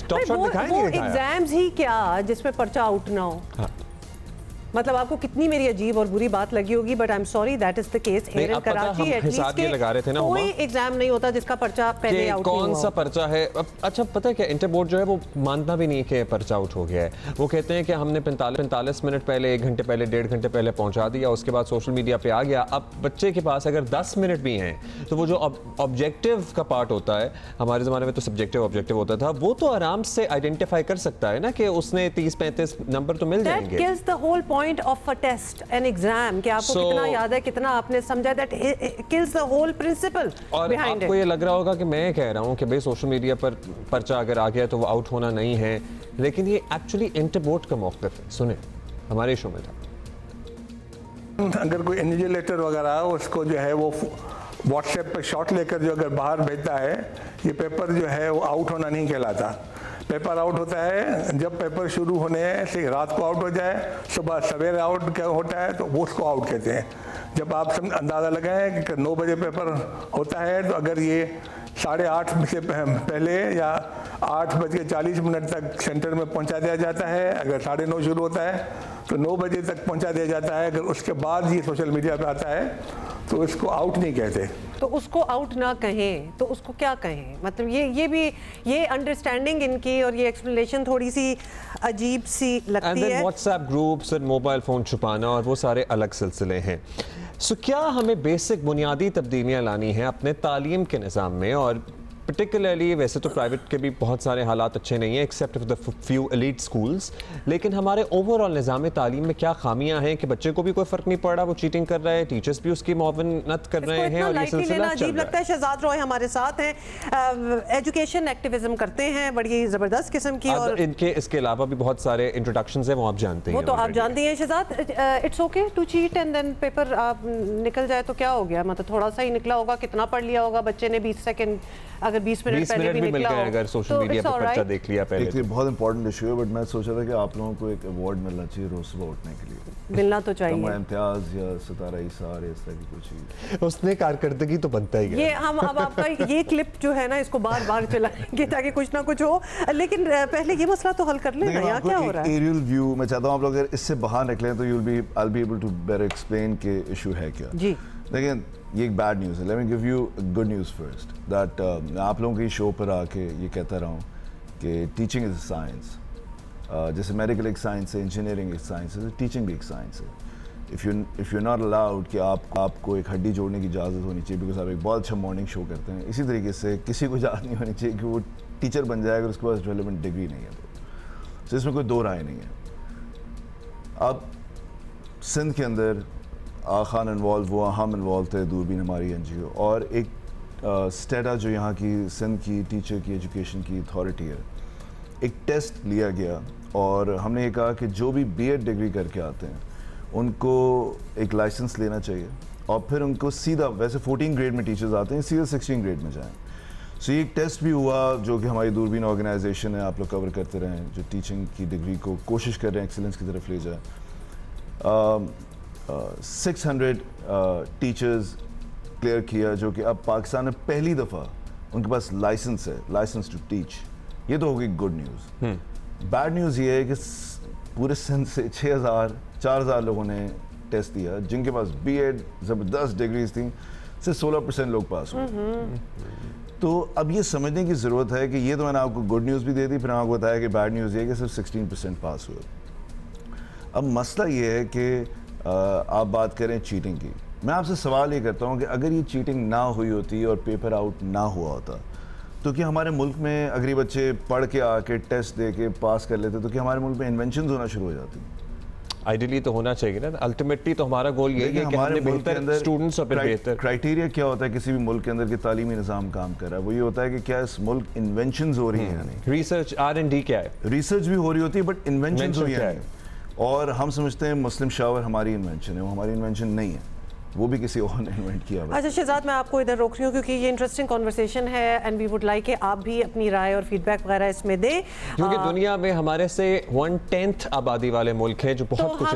Top shot दिखाया नहीं दिखाया? एग्जाम्स ही क्या जिसमें पर्चा आउट ना हो। मतलब आपको कितनी मेरी अजीब और बुरी बात लगी होगी, but I am sorry that is the case here in Karachi. At least लगा रहे थे ना, कोई एग्जाम नहीं होता जिसका पर्चा पहले आउट नहीं हुआ। कौन सा पर्चा है? अच्छा पता है क्या, इंटर बोर्ड जो है वो मानता भी नहीं है कि पर्चा आउट हो गया है। वो कहते हैं कि हमने 45 मिनट पहले, 1 घंटे पहले, 1.5 घंटे पहले पहुंचा दिया, उसके बाद सोशल मीडिया पे आ गया। अब बच्चे के पास अगर 10 मिनट भी हैं तो वो जो ऑब्जेक्टिव का पार्ट होता है, हमारे ज़माने में तो सब्जेक्टिव ऑब्जेक्टिव होता था, वो तो आराम से आइडेंटिफाई कर सकता है ना कि उसने 30-35 नंबर तो मिल जाएंगे। That kills the whole point of a test, an exam, कि आपको कितना याद है, कितना आपने समझा, that kills the whole principle और behind आपको it. ये लग रहा होगा कि मैं कह रहा हूँ कि भाई सोशल मीडिया पर पर्चा अगर आ गया तो वो आउट होना नहीं है, लेकिन ये एक्चुअली इंटर बोर्ड का मौक़िफ़ है। सुने, हमारे शो में था, अगर कोई इन्विजिलेटर वगैरह उसको जो है वो व्हाट्सएप पे शॉट लेकर जो अगर बाहर भेजता है, ये पेपर जो है वो आउट होना नहीं कहलाता। पेपर आउट होता है जब पेपर शुरू होने से रात को आउट हो जाए, सुबह सवेरे आउट क्या होता है तो वो उसको आउट कहते हैं। जब आप सब अंदाज़ा लगाएं कि 9 बजे पेपर होता है तो अगर ये 8:30 से पहले या 8:40 तक सेंटर में पहुंचा दिया जाता है, अगर 9:30 शुरू होता है तो 9 बजे तक पहुंचा दिया जाता है। अगर उसके बाद ये सोशल मीडिया पे आता है तो इसको आउट नहीं कहते। तो उसको आउट ना कहें तो उसको क्या कहें? मतलब ये भी ये अंडरस्टैंडिंग इनकी और ये एक्सप्लेनेशन थोड़ी सी अजीब सी लगती है। व्हाट्सएप ग्रुप्स और मोबाइल फ़ोन छुपाना और वो सारे अलग सिलसिले हैं। सो क्या हमें बेसिक बुनियादी तब्दीलियाँ लानी हैं अपने तालीम के निज़ाम में? और पर्टिकुलरली वैसे तो प्राइवेट के भी बहुत सारे हालात अच्छे नहीं हैं except for the few elite schools, लेकिन हमारे ओवरऑल निज़ाम तालीम में क्या खामियां हैं कि बच्चे को भी कोई फ़र्क नहीं पड़ रहा, वो चीटिंग कर रहा है, टीचर्स भी उसकी मुआवनत कर रहे हैं और ये सिलसिला अजीब लगता है। शहजाद रॉय हमारे साथ हैं, एजुकेशन एक्टिविज्म करते हैं बड़ी ज़बरदस्त किस्म की, और इनके इसके अलावा भी बहुत सारे इंट्रोडक्शंस हैं, वो आप जानते हैं। वो तो आप जानती हैं Shahzad. It's okay to cheat and then paper निकल जाए तो क्या हो गया? मतलब थोड़ा सा ही निकला होगा, कितना पढ़ लिया होगा बच्चे ने, 20 सेकंड, अगर 20 मिनट पहले भी निकला हो, अगर सोशल मीडिया पर पर्चा देख लिया पहले। एक बहुत इंपॉर्टेंट इशू है, बट मैं सोच रहा था कि आप लोगों को एक अवार्ड मिलना चाहिए रोज सुबह उठने के लिए। मिलना तो चाहिए, इम्तियाज या सितारा इसार इस तरह की कुछ। उसने कारकर्दगी तो बनता ही है। ये हम अब आपका ये क्लिप जो है ना इसको बार बार चलाएंगे ताकि कुछ ना कुछ हो, लेकिन पहले ये मसला तो हल कर लेना। यहाँ क्या हो रहा है? एरियल व्यू मैं चाहता हूँ आप लोग अगर इससे बाहर निकलें तो I'll be able to better explain के इशू है क्या। जी लेकिन ये एक बैड न्यूज़ है। Let me give you good news first that आप लोगों की शो पर आके ये कहता रहा हूँ कि टीचिंग इज़ साइंस। जैसे मेडिकल एक साइंस है, इंजीनियरिंग एक साइंस है, टीचिंग भी एक साइंस है। इफ़ यू नॉट अलाउड कि आपको एक हड्डी जोड़ने की इजाज़त होनी चाहिए बिकॉज आप एक बहुत अच्छा मॉर्निंग शो करते हैं, इसी तरीके से किसी को इजाज़त नहीं होनी चाहिए कि वो टीचर बन जाए अगर उसके पास रेलेवेंट डिग्री नहीं है। तो इसमें कोई दो राय नहीं है। अब सिंध के अंदर खान इन्वॉल्व हुआ, हम इन्वॉल्व थे, दूरबीन हमारी NGO, और एक स्टेटा जो यहाँ की सिंध की टीचर की एजुकेशन की अथॉरिटी है, एक टेस्ट लिया गया और हमने ये कहा कि जो भी B.Ed डिग्री करके आते हैं उनको एक लाइसेंस लेना चाहिए और फिर उनको सीधा, वैसे 14 ग्रेड में टीचर्स आते हैं, सीधा 16 ग्रेड में जाएँ। सो ये एक टेस्ट भी हुआ जो कि हमारी दूरबीन ऑर्गेनाइजेशन है, आप लोग कवर करते रहें, जो टीचिंग की डिग्री को कोशिश कर रहे हैं एक्सीलेंस की तरफ ले जाए। 600 टीचर्स क्लियर किया जो कि अब पाकिस्तान में पहली दफ़ा उनके पास लाइसेंस है, लाइसेंस टू टीच। ये तो होगी गुड न्यूज़। बैड न्यूज़ ये है कि पूरे सिंध से 4,000 लोगों ने टेस्ट दिया जिनके पास B.Ed ज़बरदस्त डिग्रीज थी, सिर्फ 16% लोग पास हुए। तो अब ये समझने की ज़रूरत है कि ये तो मैंने आपको गुड न्यूज़ भी दे दी, फिर आपको बताया कि बैड न्यूज़ ये है कि सिर्फ 16% पास हुए। अब मसला ये है कि आप बात करें चीटिंग की। मैं आपसे सवाल ये करता हूँ कि अगर ये चीटिंग ना हुई होती और पेपर आउट ना हुआ होता तो क्या हमारे मुल्क में अगर ये बच्चे पढ़ के आके टेस्ट दे के पास कर लेते तो क्या हमारे मुल्क में इन्वेंशंस होना शुरू हो जाती? आइडियली तो होना चाहिए ना। अल्टीमेटली तो हमारा गोल यही है कि हमारे मुल्क के अंदर स्टूडेंट्स और बेहतर क्राइटेरिया क्या होता है किसी भी मुल्क के अंदर कि तालीमी निज़ाम काम कर रहा है? वो ये होता है कि क्या इस मुल्क इन्वेंशंस हो रही हैं या नहीं। रिसर्च R&D क्या है? रिसर्च भी हो रही होती है बट इन्वेंशंस हुई है। और हम समझते हैं मुस्लिम शावर हमारी इन्वेंशन है, वो हमारी इन्वेंशन नहीं है, वो भी किसी और ने इन्वेंट किया। अच्छा शहजाद, मैं आपको इधर रोक रही हूँ क्योंकि ये इंटरेस्टिंग कॉन्वर्सेशन है एंड वी वुड लाइक कि आप भी अपनी राय और फीडबैक वगैरह इसमें दें, क्योंकि दुनिया में हमारे से 1/10 आबादी वाले मुल्क हैं जो बहुत कुछ